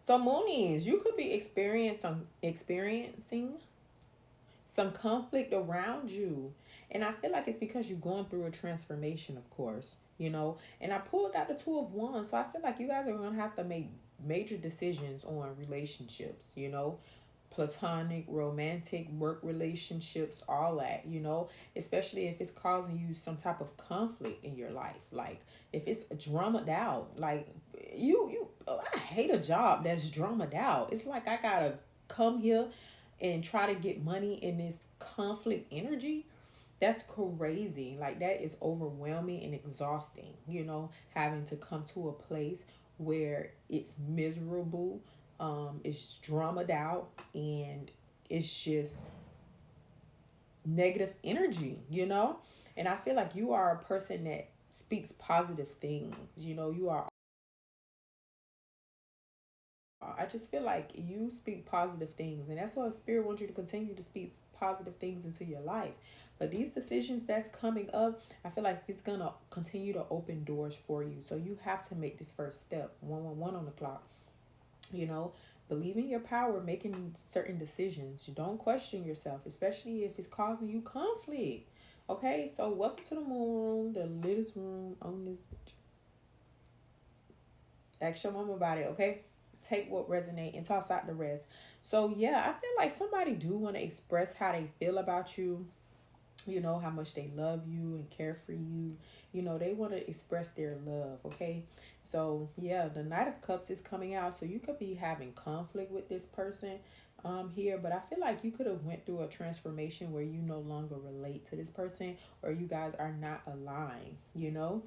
So Moonies, you could be experiencing some conflict around you. And I feel like it's because you're going through a transformation, of course, you know. And I pulled out the Two of Wands. So I feel like you guys are going to have to make major decisions on relationships, you know, platonic, romantic, work relationships, all that, you know, especially if it's causing you some type of conflict in your life. Like if it's drummed out, like I hate a job that's drummed out. It's like I gotta come here and try to get money in this conflict energy. That's crazy. Like that is overwhelming and exhausting, you know, having to come to a place where it's miserable, it's drummed out, and it's just negative energy, you know. And I feel like you are a person that speaks positive things, you know. You are, I just feel like you speak positive things, and that's why Spirit wants you to continue to speak positive things into your life. But these decisions that's coming up, I feel like it's gonna continue to open doors for you. So you have to make this first step. 111 on the clock. You know, believe in your power, making certain decisions. You don't question yourself, especially if it's causing you conflict. Okay, so welcome to the moon room, the latest room on this. Ask your mom about it, okay? Take what resonate and toss out the rest. So yeah, I feel like somebody do want to express how they feel about you, you know, how much they love you and care for you. You know, they want to express their love, okay? So yeah, the Knight of Cups is coming out, so you could be having conflict with this person here, but I feel like you could have went through a transformation where you no longer relate to this person, or you guys are not aligned, you know.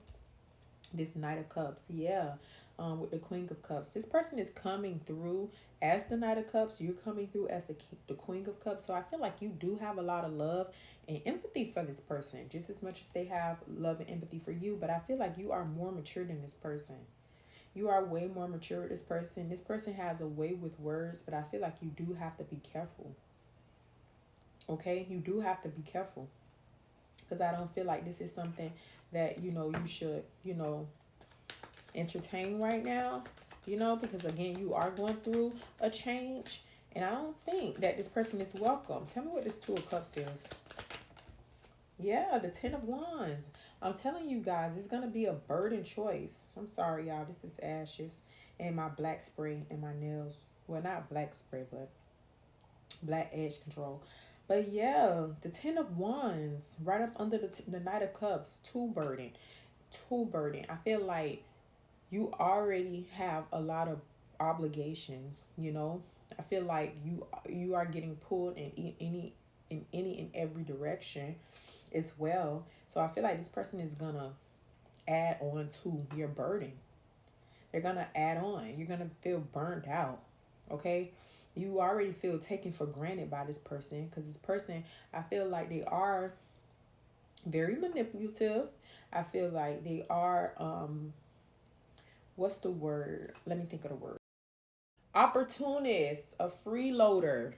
This Knight of Cups, yeah, with the Queen of Cups. This person is coming through as the Knight of Cups. You're coming through as the Queen of Cups. So I feel like you do have a lot of love and empathy for this person, just as much as they have love and empathy for you. But I feel like you are more mature than this person. You are way more mature with this person. This person has a way with words, but I feel like you do have to be careful. Okay, you do have to be careful, because I don't feel like this is something that you should entertain right now, because again, you are going through a change, and I don't think that this person is welcome. Tell me what this Two of Cups is. Yeah, the Ten of Wands. I'm telling you guys, it's going to be a burden choice. I'm sorry, y'all. This is ashes and my black spray and my nails. Well, not black spray, but black edge control. But yeah, the Ten of Wands, right up under the Knight of Cups, too burden. Too burden. I feel like you already have a lot of obligations, I feel like you are getting pulled in any and every direction as well. So I feel like this person is gonna add on to your burden. They're gonna add on. You're gonna feel burnt out. Okay? You already feel taken for granted by this person, because this person, I feel like they are very manipulative. I feel like they are what's the word? Let me think of the word. Opportunist, a freeloader.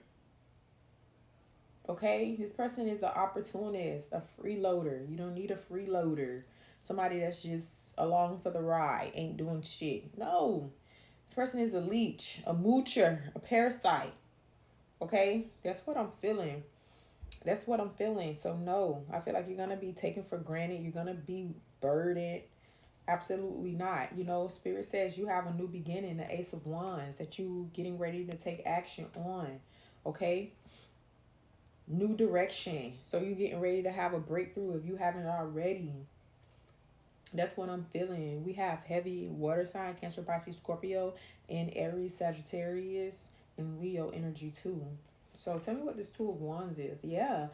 Okay? This person is an opportunist, a freeloader. You don't need a freeloader. Somebody that's just along for the ride, ain't doing shit. No. This person is a leech, a moocher, a parasite. Okay? That's what I'm feeling. That's what I'm feeling. So no, I feel like you're gonna be taken for granted. You're gonna be burdened. Absolutely not. Spirit says you have a new beginning, the Ace of Wands, that you getting ready to take action on. Okay? New direction. So you getting ready to have a breakthrough if you haven't already. That's what I'm feeling. We have heavy water sign, Cancer, Pisces, Scorpio, and Aries, Sagittarius, and Leo energy too. So tell me what this Two of Wands is. Yeah.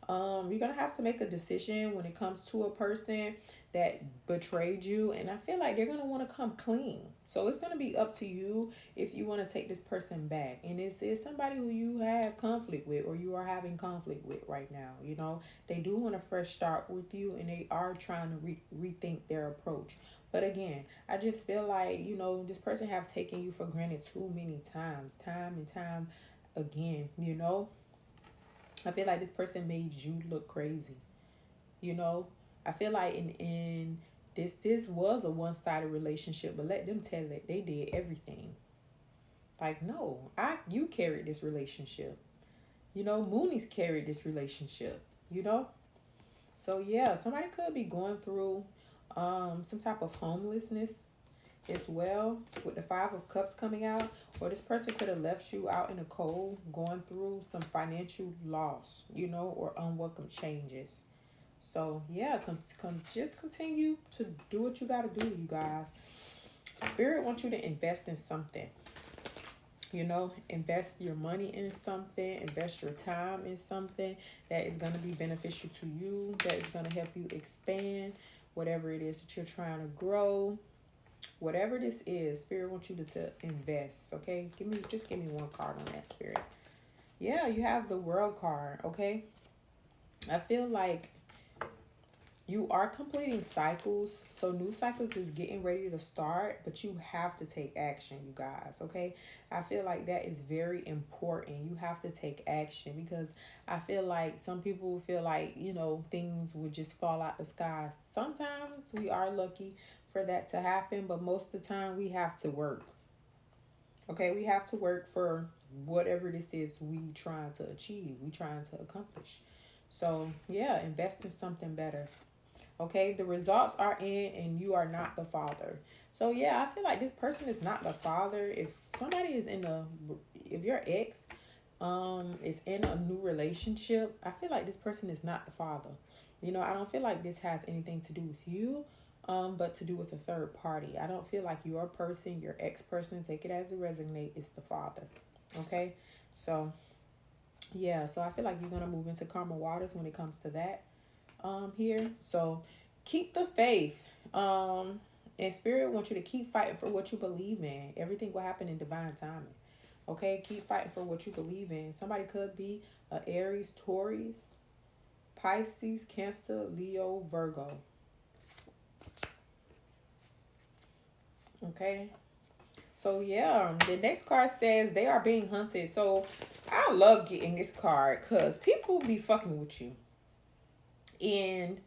You're gonna have to make a decision when it comes to a person that betrayed you, and I feel like they're gonna want to come clean. So it's gonna be up to you if you want to take this person back. And this is somebody who you have conflict with, or you are having conflict with right now. They do want a fresh start with you, and they are trying to rethink their approach. But again, I just feel like this person have taken you for granted too many times, time and time again. I feel like this person made you look crazy. You know, I feel like in this was a one-sided relationship, but let them tell it, they did everything. Like, no, you carried this relationship. You know, Mooney's carried this relationship, you know? So yeah, somebody could be going through some type of homelessness as well, with the Five of Cups coming out, or this person could have left you out in the cold going through some financial loss, you know, or unwelcome changes. So yeah, just continue to do what you got to do, you guys. Spirit wants you to invest in something. You know, invest your money in something, invest your time in something that is going to be beneficial to you, that is going to help you expand whatever it is that you're trying to grow. Whatever this is, Spirit wants you to invest. Okay, give me one card on that, Spirit. Yeah, you have the World card. Okay, I feel like you are completing cycles, so new cycles is getting ready to start, but you have to take action, you guys. Okay, I feel like that is very important. You have to take action, because I feel like some people feel like, you know, things would just fall out the sky. Sometimes we are lucky for that to happen, but most of the time we have to work. Okay, we have to work for whatever this is we trying to achieve, we trying to accomplish. So yeah, invest in something better. Okay, the results are in, and you are not the father. So yeah, I feel like this person is not the father. If somebody is if your ex is in a new relationship, I feel like this person is not the father. You know, I don't feel like this has anything to do with you, but to do with a third party. I don't feel like your person, your ex person, take it as it resonate, is the father. Okay, so yeah, so I feel like you're gonna move into calmer waters when it comes to that here. So keep the faith. And Spirit wants you to keep fighting for what you believe in. Everything will happen in divine timing. Okay, keep fighting for what you believe in. Somebody could be a Aries, Taurus, Pisces, Cancer, Leo, Virgo. Okay. So yeah, the next card says they are being hunted. So I love getting this card because people be fucking with you. And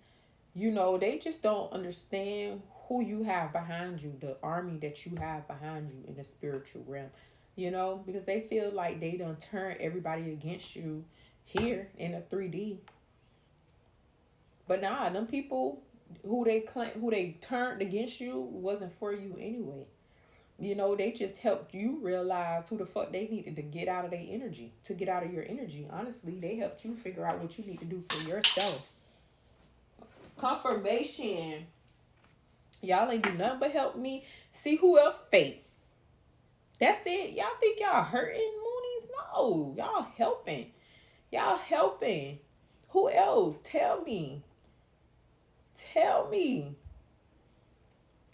you know, they just don't understand who you have behind you, the army that you have behind you in the spiritual realm, you know, because they feel like they done turn everybody against you here in a 3D. But nah, them people who they turned against you wasn't for you anyway. You know, they just helped you realize who the fuck they needed to get out of their energy, to get out of your energy. Honestly, they helped you figure out what you need to do for yourself. Confirmation. Y'all ain't do nothing but help me see who else fake. That's it. Y'all think y'all hurting Moonies? No. Y'all helping. Y'all helping. Who else? Tell me. Tell me.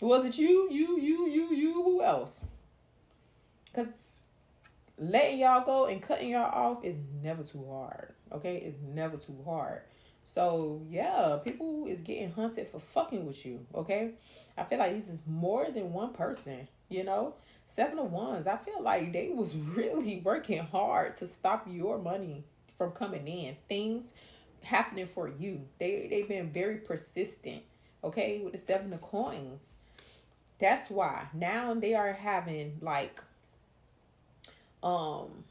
Was it you? Who else? Because letting y'all go and cutting y'all off is never too hard. Okay? It's never too hard. So yeah, people is getting hunted for fucking with you. Okay? I feel like this is more than one person, you know? 7 of Wands. I feel like they was really working hard to stop your money from coming in. Things happening for you. They've been very persistent. Okay, with the 7 of Coins. That's why now they are having like um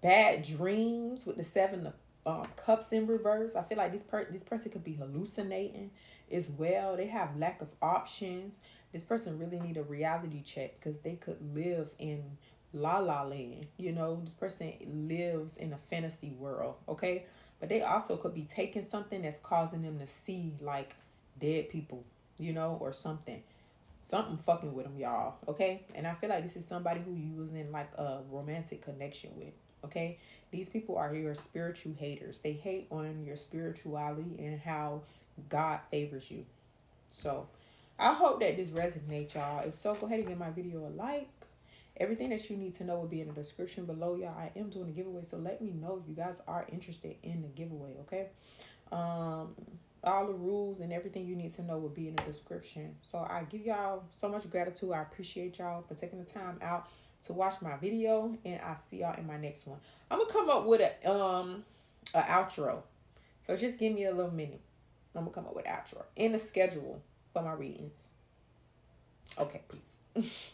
bad dreams with the 7 of Cups in reverse. I feel like this person could be hallucinating as well. They have lack of options. This person really need a reality check because they could live in la la land. You know, this person lives in a fantasy world. Okay, but they also could be taking something that's causing them to see like dead people. You know, or something fucking with them, y'all. Okay, and I feel like this is somebody who you was in like a romantic connection with. Okay, these people are your spiritual haters. They hate on your spirituality and how God favors you. So I hope that this resonates, y'all. If so, go ahead and give my video a like. Everything that you need to know will be in the description below, y'all. I am doing a giveaway, so let me know if you guys are interested in the giveaway. Okay, all the rules and everything you need to know will be in the description. So I give y'all so much gratitude. I appreciate y'all for taking the time out to watch my video, and I'll see y'all in my next one. I'm gonna come up with a outro. So just give me a little minute. I'm gonna come up with an outro and a schedule for my readings. Okay, peace.